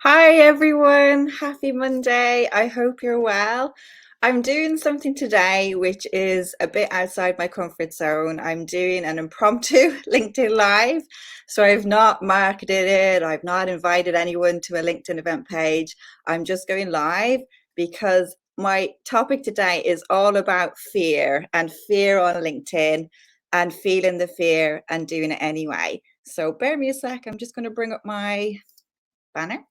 Hi everyone, happy Monday. I hope you're well. I'm doing something today which is a bit outside my comfort zone. I'm doing an impromptu LinkedIn Live. So I've not marketed it, I've not invited anyone to a LinkedIn event page. I'm just going live because my topic today is all about fear and fear on LinkedIn and feeling the fear and doing it anyway. So bear me a sec, I'm just going to bring up my banner.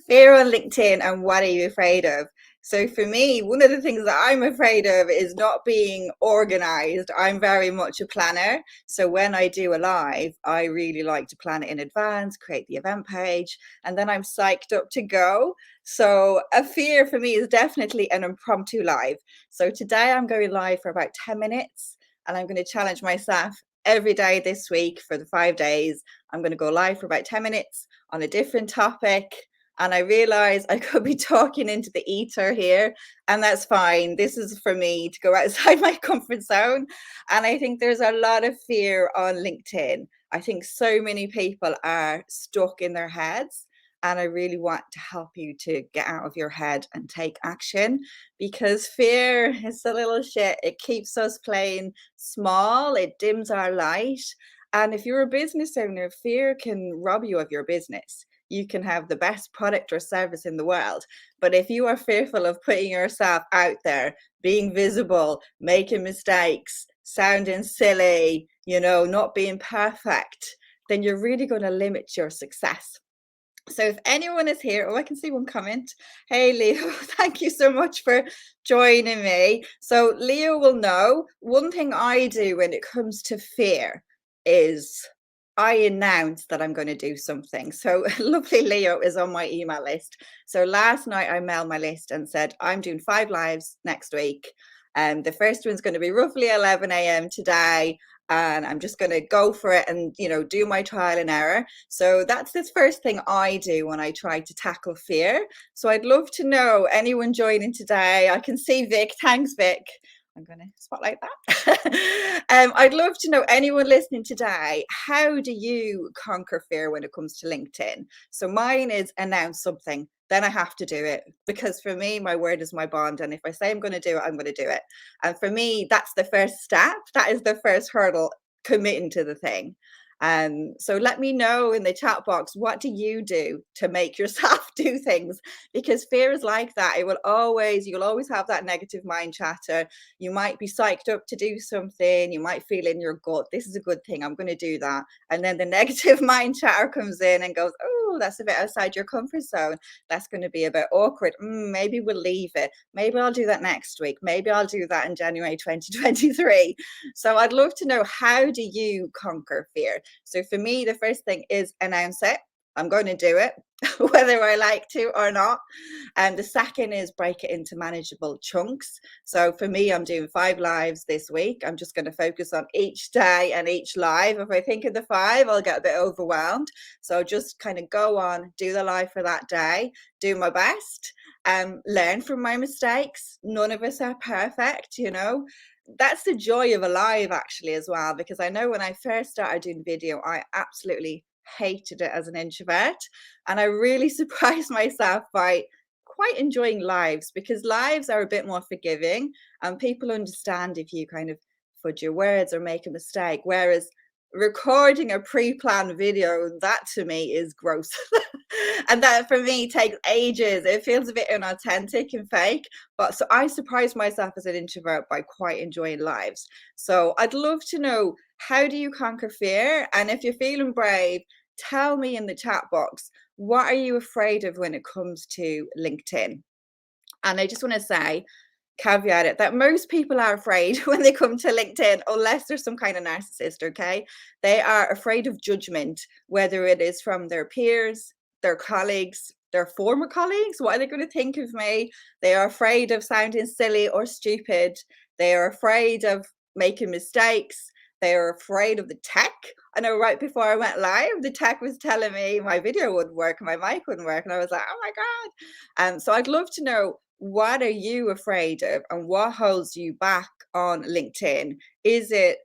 Fear on LinkedIn and what are you afraid of? So for me, one of the things that I'm afraid of is not being organized. I'm very much a planner. So when I do a live, I really like to plan it in advance, create the event page, and then I'm psyched up to go. So a fear for me is definitely an impromptu live. So today I'm going live for about 10 minutes and I'm going to challenge myself every day this week for the 5 days. I'm going to go live for about 10 minutes on a different topic. And I realize I could be talking into the ether here, and that's fine. This is for me to go outside my comfort zone. And I think there's a lot of fear on LinkedIn. I think so many people are stuck in their heads. And I really want to help you to get out of your head and take action because fear is a little shit. It keeps us playing small, it dims our light, and if you're a business owner, fear can rob you of your business. You can have the best product or service in the world. But if you are fearful of putting yourself out there, being visible, making mistakes, sounding silly, not being perfect, then you're really going to limit your success. So if anyone is here, oh, I can see one comment. Hey, Leo, thank you so much for joining me. So Leo will know one thing I do when it comes to fear is I announce that I'm going to do something. So lovely Leo is on my email list. So last night I mailed my list and said, I'm doing 5 lives next week. The first one's going to be roughly 11 a.m. today, and I'm just going to go for it and do my trial and error. So that's the first thing I do when I try to tackle fear. So I'd love to know anyone joining today. I can see Vic. Thanks, Vic. I'm going to spotlight that. I'd love to know anyone listening today. How do you conquer fear when it comes to LinkedIn? So mine is announce something. Then I have to do it because for me, my word is my bond. And if I say I'm going to do it, I'm going to do it. And for me, that's the first step. That is the first hurdle, committing to the thing. So let me know in the chat box, what do you do to make yourself do things? Because fear is like that. You'll always have that negative mind chatter. You might be psyched up to do something. You might feel in your gut, this is a good thing, I'm going to do that. And then the negative mind chatter comes in and goes, oh, that's a bit outside your comfort zone. That's going to be a bit awkward. Maybe we'll leave it. Maybe I'll do that next week. Maybe I'll do that in January 2023. So I'd love to know, how do you conquer fear? So for me, the first thing is announce it. I'm going to do it, whether I like to or not. And the second is break it into manageable chunks. So for me, I'm doing 5 lives this week. I'm just going to focus on each day and each live. If I think of the 5, I'll get a bit overwhelmed. So just kind of go on, do the live for that day, do my best, learn from my mistakes. None of us are perfect, That's the joy of a live actually as well, because I know when I first started doing video, I absolutely hated it as an introvert, and I really surprised myself by quite enjoying lives, because lives are a bit more forgiving and people understand if you kind of fudge your words or make a mistake, whereas recording a pre-planned video, that to me is gross. And that for me takes ages. It feels a bit inauthentic and fake, but so I surprised myself as an introvert by quite enjoying lives. So I'd love to know, how do you conquer fear? And if you're feeling brave, tell me in the chat box, what are you afraid of when it comes to LinkedIn? And I just want to say, caveat it, that most people are afraid when they come to LinkedIn, unless there's some kind of narcissist, okay? They are afraid of judgment, whether it is from their peers, their colleagues, their former colleagues. What are they going to think of me? They are afraid of sounding silly or stupid. They are afraid of making mistakes. They are afraid of the tech. I know right before I went live, the tech was telling me my video wouldn't work, my mic wouldn't work. And I was like, oh my God. So I'd love to know, what are you afraid of and what holds you back on LinkedIn? Is it,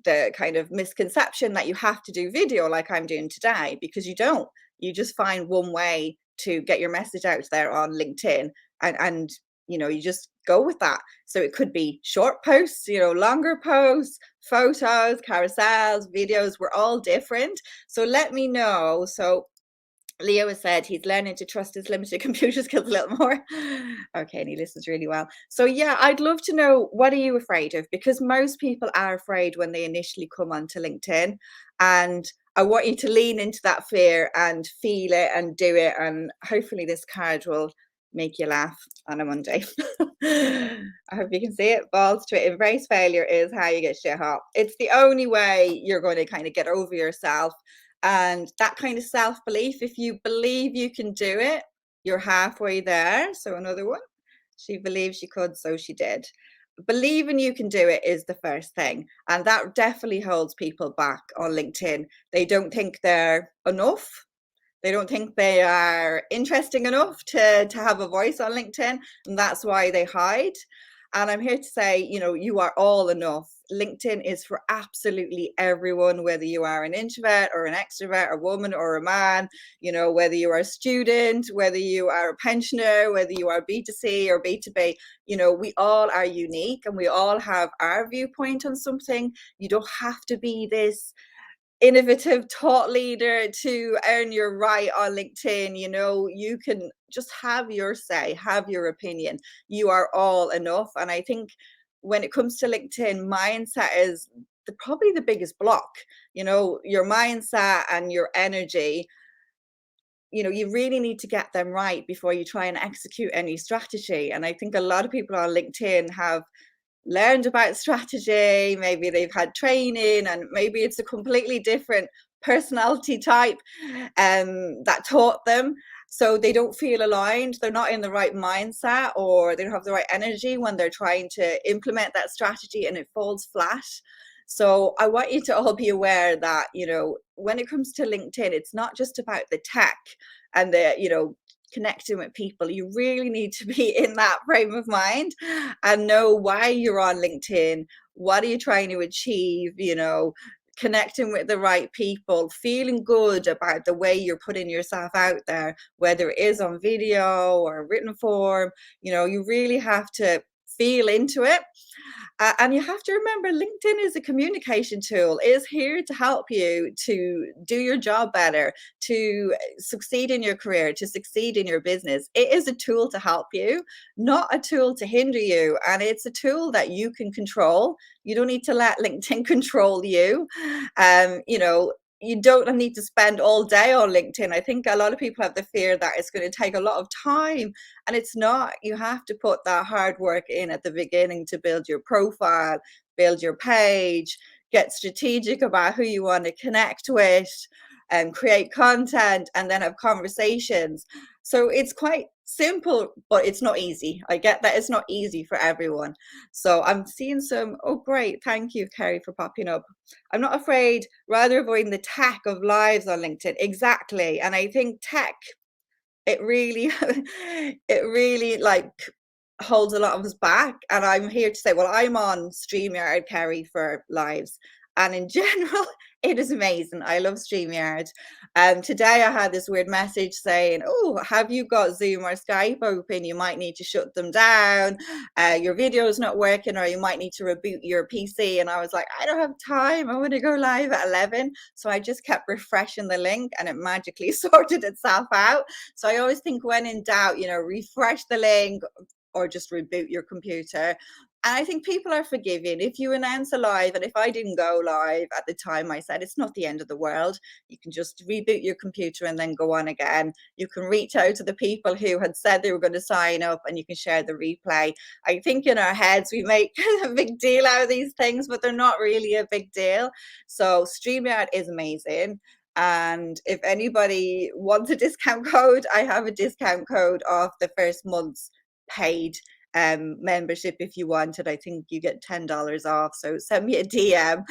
the kind of misconception that you have to do video like I'm doing today? Because you don't. You just find one way to get your message out there on LinkedIn, and you just go with that. So it could be short posts, longer posts, photos, carousels, videos. We're all different. So let me know. So Leo has said he's learning to trust his limited computer skills a little more. Okay, and he listens really well. So yeah, I'd love to know, what are you afraid of? Because most people are afraid when they initially come onto LinkedIn. And I want you to lean into that fear and feel it and do it. And hopefully this card will make you laugh on a Monday. I hope you can see it. Balls to it. Embrace failure is how you get shit hot. It's the only way you're going to kind of get over yourself. And that kind of self-belief, if you believe you can do it, you're halfway there. So another one, she believed she could, so she did. Believing you can do it is the first thing. And that definitely holds people back on LinkedIn. They don't think they're enough. They don't think they are interesting enough to have a voice on LinkedIn, and that's why they hide. And I'm here to say, you are all enough. LinkedIn is for absolutely everyone, whether you are an introvert or an extrovert, a woman or a man, whether you are a student, whether you are a pensioner, whether you are B2C or B2B, we all are unique and we all have our viewpoint on something. You don't have to be this innovative thought leader to earn your right on LinkedIn. You can just have your say, have your opinion. You are all enough. And I think when it comes to LinkedIn, mindset is probably the biggest block. Your mindset and your energy, you really need to get them right before you try and execute any strategy. And I think a lot of people on LinkedIn have learned about strategy, maybe they've had training, and maybe it's a completely different personality type that taught them. So they don't feel aligned, they're not in the right mindset, or they don't have the right energy when they're trying to implement that strategy and it falls flat. So I want you to all be aware that, when it comes to LinkedIn, it's not just about the tech and the, connecting with people. You really need to be in that frame of mind and know why you're on LinkedIn. What are you trying to achieve? Connecting with the right people, feeling good about the way you're putting yourself out there, whether it is on video or written form. You really have to feel into it. And you have to remember, LinkedIn is a communication tool. It is here to help you to do your job better, to succeed in your career, to succeed in your business. It is a tool to help you, not a tool to hinder you. And it's a tool that you can control. You don't need to let LinkedIn control you. You don't need to spend all day on LinkedIn. I think a lot of people have the fear that it's going to take a lot of time, and it's not. You have to put that hard work in at the beginning to build your profile, build your page, get strategic about who you want to connect with, and create content, and then have conversations. So it's quite simple, but it's not easy. I get that it's not easy for everyone. So I'm seeing some, oh, great. Thank you, Kerry, for popping up. I'm not afraid, rather avoiding the tech of lives on LinkedIn. Exactly. And I think tech, it really, it really like holds a lot of us back. And I'm here to say, well, I'm on StreamYard, Kerry, for lives. And in general, it is amazing. I love StreamYard. Today I had this weird message saying, oh, have you got Zoom or Skype open? You might need to shut them down. Your video is not working, or you might need to reboot your PC. And I was like, I don't have time. I want to go live at 11. So I just kept refreshing the link and it magically sorted itself out. So I always think, when in doubt, refresh the link or just reboot your computer. And I think people are forgiving. If you announce a live, and if I didn't go live at the time I said, it's not the end of the world. You can just reboot your computer and then go on again. You can reach out to the people who had said they were going to sign up, and you can share the replay. I think in our heads we make a big deal out of these things, but they're not really a big deal. So StreamYard is amazing. And if anybody wants a discount code, I have a discount code off the first month's paid membership. If you wanted, I think you get $10 off. So send me a DM.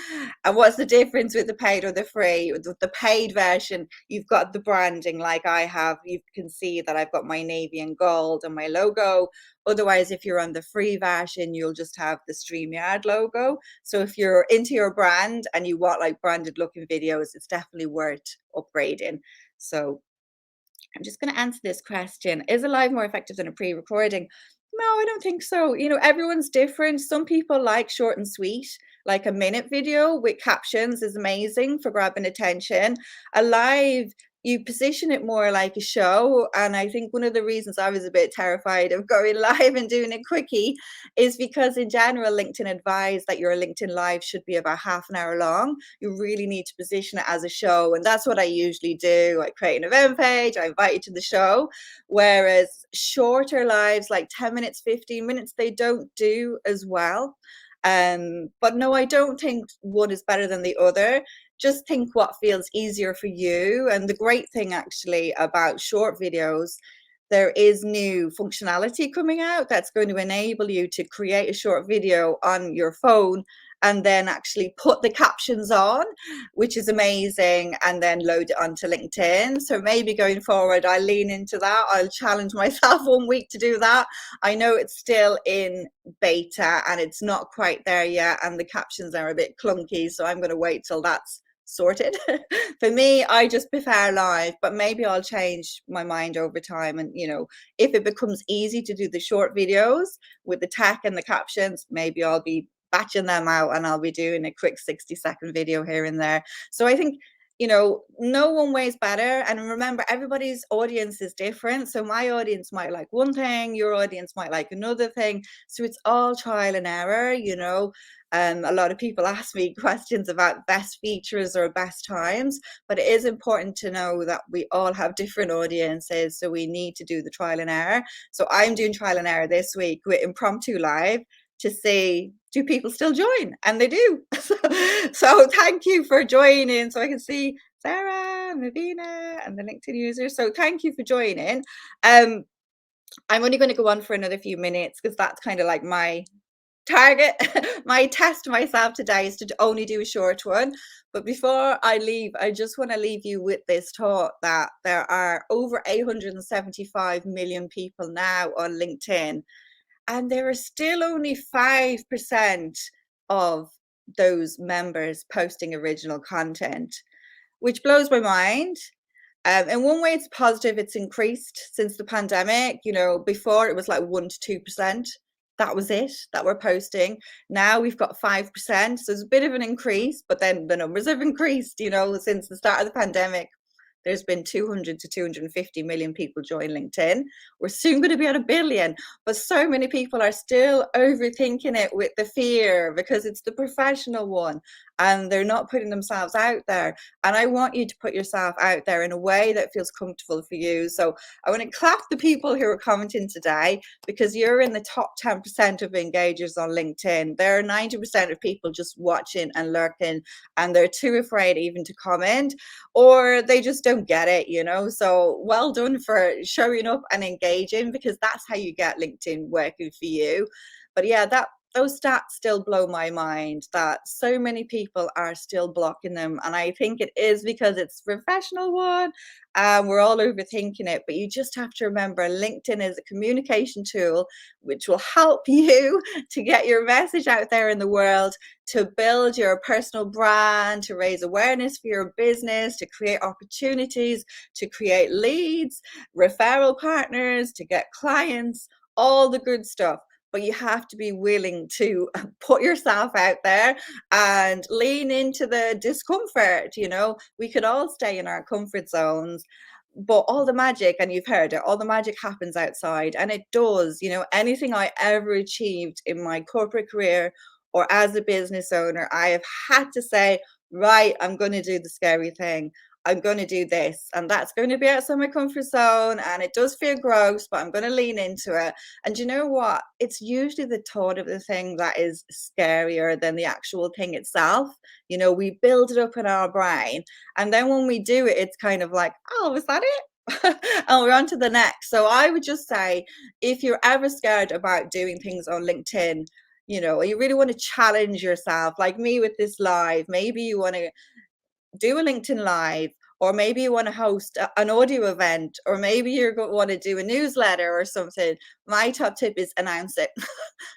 And what's the difference with the paid or the free? With the paid version, you've got the branding like I have. You can see that I've got my navy and gold and my logo. Otherwise, if you're on the free version, you'll just have the StreamYard logo. So if you're into your brand and you want like branded looking videos, it's definitely worth upgrading. So I'm just going to answer this question. Is a live more effective than a pre-recording? No, I don't think so. Everyone's different. Some people like short and sweet, like a minute video with captions is amazing for grabbing attention. A live, you position it more like a show. And I think one of the reasons I was a bit terrified of going live and doing it quickie is because in general, LinkedIn advised that your LinkedIn live should be about half an hour long. You really need to position it as a show. And that's what I usually do. I create an event page, I invite you to the show. Whereas shorter lives, like 10 minutes, 15 minutes, they don't do as well. But no, I don't think one is better than the other. Just think what feels easier for you. And the great thing actually about short videos, there is new functionality coming out that's going to enable you to create a short video on your phone and then actually put the captions on, which is amazing, and then load it onto LinkedIn. So maybe going forward, I'll lean into that. I'll challenge myself one week to do that. I know it's still in beta and it's not quite there yet, and the captions are a bit clunky. So I'm going to wait till that's sorted. For me, I just prefer live, but maybe I'll change my mind over time. And, if it becomes easy to do the short videos with the tech and the captions, maybe I'll be batching them out and I'll be doing a quick 60-second video here and there. So I think, no one way is better. And remember, everybody's audience is different. So my audience might like one thing, your audience might like another thing. So it's all trial and error. A lot of people ask me questions about best features or best times, but it is important to know that we all have different audiences. So we need to do the trial and error. So I'm doing trial and error this week with Impromptu Live to see, do people still join? And they do. So thank you for joining. So I can see Sarah, Navina, and the LinkedIn users. So thank you for joining. I'm only going to go on for another few minutes because that's kind of like my target. My test to myself today is to only do a short one. But before I leave, I just want to leave you with this thought that there are over 875 million people now on LinkedIn, and there are still only 5% of those members posting original content, which blows my mind. In one way, it's positive. It's increased since the pandemic. Before it was like 1 to 2%. That was it that we're posting. Now we've got 5%. So it's a bit of an increase, but then the numbers have increased, since the start of the pandemic. There's been 200 to 250 million people join LinkedIn. We're soon going to be at 1 billion, but so many people are still overthinking it with the fear because it's the professional one and they're not putting themselves out there. And I want you to put yourself out there in a way that feels comfortable for you. So I want to clap the people who are commenting today because you're in the top 10% of engagers on LinkedIn. There are 90% of people just watching and lurking, and they're too afraid even to comment, or they just don't get it. So well done for showing up and engaging, because that's how you get LinkedIn working for you. But yeah, those stats still blow my mind that so many people are still blocking them. And I think it is because it's a professional one and we're all overthinking it. But you just have to remember, LinkedIn is a communication tool which will help you to get your message out there in the world, to build your personal brand, to raise awareness for your business, to create opportunities, to create leads, referral partners, to get clients, all the good stuff. But you have to be willing to put yourself out there and lean into the discomfort. We could all stay in our comfort zones, but all the magic, and you've heard it, all the magic happens outside. And it does. Anything I ever achieved in my corporate career or as a business owner, I have had to say, right, I'm going to do the scary thing. I'm going to do this, and that's going to be outside my comfort zone, and it does feel gross, but I'm going to lean into it. And you know what? It's usually the thought of the thing that is scarier than the actual thing itself. We build it up in our brain, and then when we do it, it's kind of like, oh, was that it? And we're on to the next. So I would just say, if you're ever scared about doing things on LinkedIn, you really want to challenge yourself, like me with this live. Maybe you want to do a LinkedIn live, or maybe you want to host an audio event, or maybe you want to do a newsletter or something. My top tip is announce it.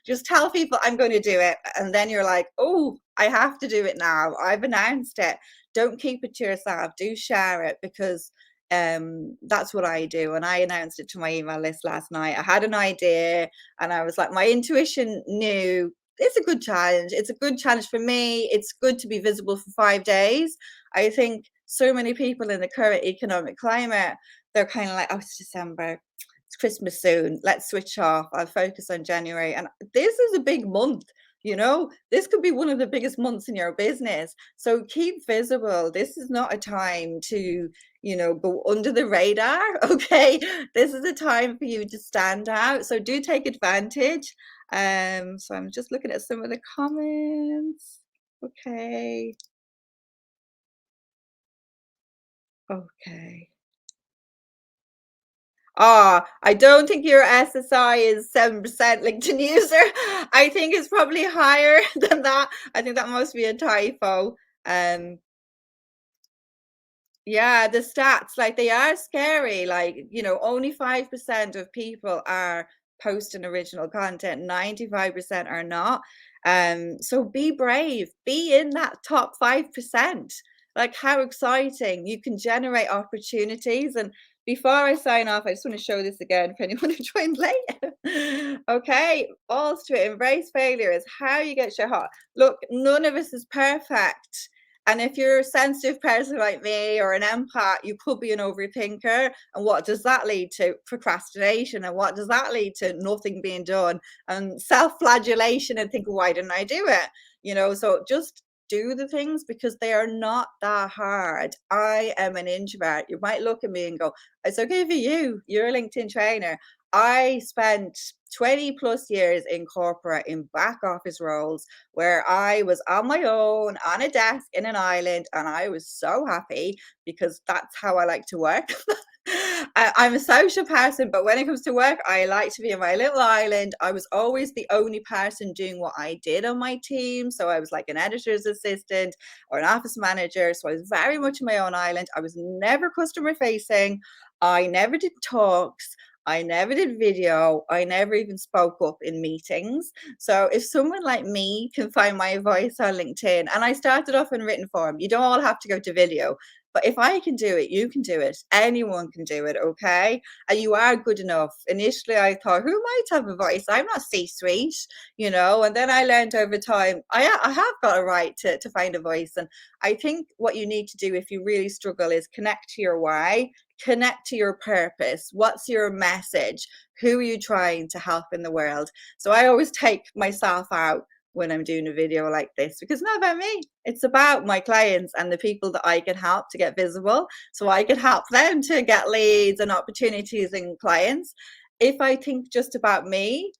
Just tell people I'm going to do it, and then you're like, oh, I have to do it now. I've announced it. Don't keep it to yourself. Do share it, because That's what I do, and I announced it to my email list last night. I had an idea, and I was like, my intuition knew it's a good challenge. It's a good challenge for me. It's good to be visible for 5 days. I think so many people in the current economic climate, they're kind of like, oh, it's December, it's Christmas soon. Let's switch off. I'll focus on January. And this is a big month. This could be one of the biggest months in your business. So keep visible. This is not a time to go under the radar. Okay, this is a time for you to stand out, so do take advantage. So I'm just looking at some of the comments. Okay. Okay. I don't think your SSI is 7% LinkedIn user. I think it's probably higher than that. I think that must be a typo. um Yeah, the stats, like, they are scary. Like, only 5% of people are posting original content, 95% are not. So be brave, be in that top 5%. Like, how exciting. You can generate opportunities. And before I sign off, I just want to show this again for anyone who joined late. Okay, balls to it. Embrace failure is how you get your heart. Look, none of us is perfect. And if you're a sensitive person like me or an empath, you could be an overthinker. And what does that lead to? Procrastination. And what does that lead to? Nothing being done and self-flagellation and thinking, why didn't I do it? So just do the things because they are not that hard. I am an introvert. You might look at me and go, it's okay for you. You're a LinkedIn trainer. I spent 20 plus years in corporate in back office roles where I was on my own on a desk in an island, and I was so happy because that's how I like to work. I'm a social person, but when it comes to work, I like to be in my little island. I was always the only person doing what I did on my team. So I was like an editor's assistant or an office manager. So I was very much in my own island. I was never customer facing. I never did talks. I never did video. I never even spoke up in meetings. So if someone like me can find my voice on LinkedIn, and I started off in written form, you don't all have to go to video. But if I can do it, you can do it. Anyone can do it, okay? And you are good enough. Initially, I thought, who might have a voice? I'm not C-suite, And then I learned over time, I have got a right to find a voice. And I think what you need to do if you really struggle is connect to your why, connect to your purpose. What's your message? Who are you trying to help in the world? So I always take myself out when I'm doing a video like this because it's not about me. It's about my clients and the people that I can help to get visible so I can help them to get leads and opportunities and clients. If I think just about me,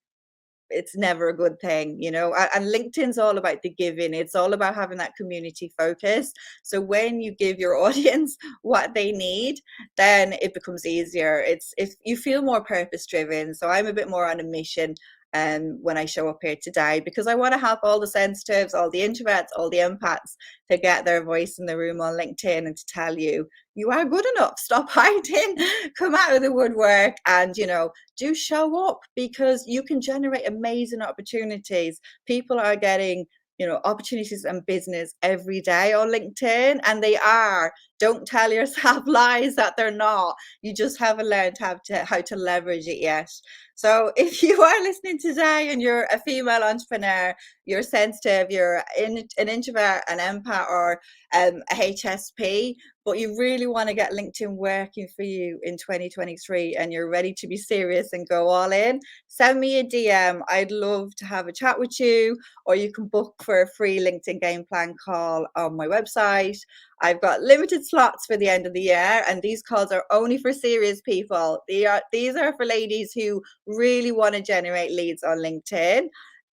it's never a good thing, and LinkedIn's all about the giving. It's all about having that community focus. So when you give your audience what they need, then it becomes easier. It's if you feel more purpose driven. So I'm a bit more on a mission when I show up here today because I want to help all the sensitives, all the introverts, all the empaths to get their voice in the room on LinkedIn and to tell you you are good enough. Stop hiding, come out of the woodwork, and do show up because you can generate amazing opportunities. People are getting opportunities and business every day on LinkedIn, and they are. Don't tell yourself lies that they're not. You just haven't learned how to leverage it yet. So if you are listening today and you're a female entrepreneur, you're sensitive, you're an introvert, an empath, or a HSP, but you really want to get LinkedIn working for you in 2023 and you're ready to be serious and go all in, send me a DM. I'd love to have a chat with you, or you can book for a free LinkedIn game plan call on my website. I've got limited slots for the end of the year, and these calls are only for serious people. These are for ladies who really want to generate leads on LinkedIn.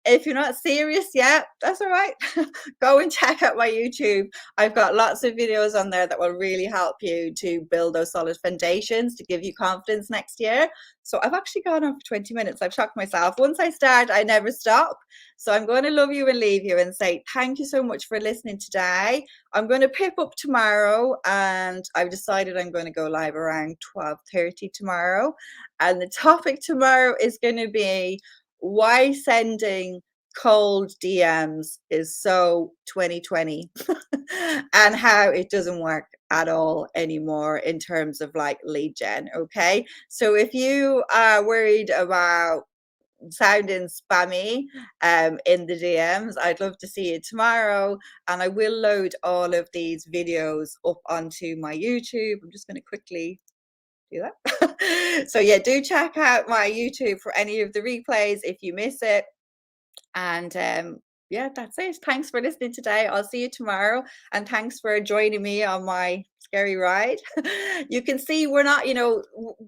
If you're not serious yet, that's all right. Go and check out my YouTube. I've got lots of videos on there that will really help you to build those solid foundations to give you confidence next year. So I've actually gone on for 20 minutes. I've shocked myself. Once I start, I never stop. So I'm going to love you and leave you and say thank you so much for listening today. I'm going to pip up tomorrow, and I've decided I'm going to go live around 12:30 tomorrow. And the topic tomorrow is going to be why sending cold DMs is so 2020 and how it doesn't work at all anymore in terms of like lead gen. Okay. So if you are worried about sounding spammy in the DMs, I'd love to see you tomorrow. And I will load all of these videos up onto my YouTube. I'm just going to quickly do that. So yeah, do check out my YouTube for any of the replays if you miss it. And yeah, that's it. Thanks for listening today. I'll see you tomorrow. And thanks for joining me on my scary ride. You can see we're not,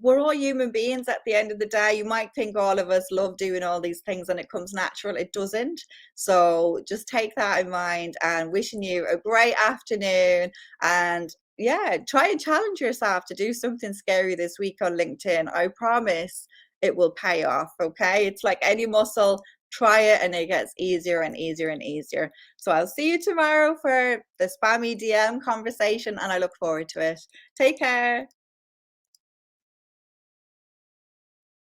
we're all human beings at the end of the day. You might think all of us love doing all these things and it comes natural. It doesn't. So just take that in mind, and wishing you a great afternoon. And yeah, try and challenge yourself to do something scary this week on LinkedIn. I promise it will pay off. Okay. It's like any muscle, try it and it gets easier and easier and easier. So I'll see you tomorrow for the spammy DM conversation, and I look forward to it. Take care.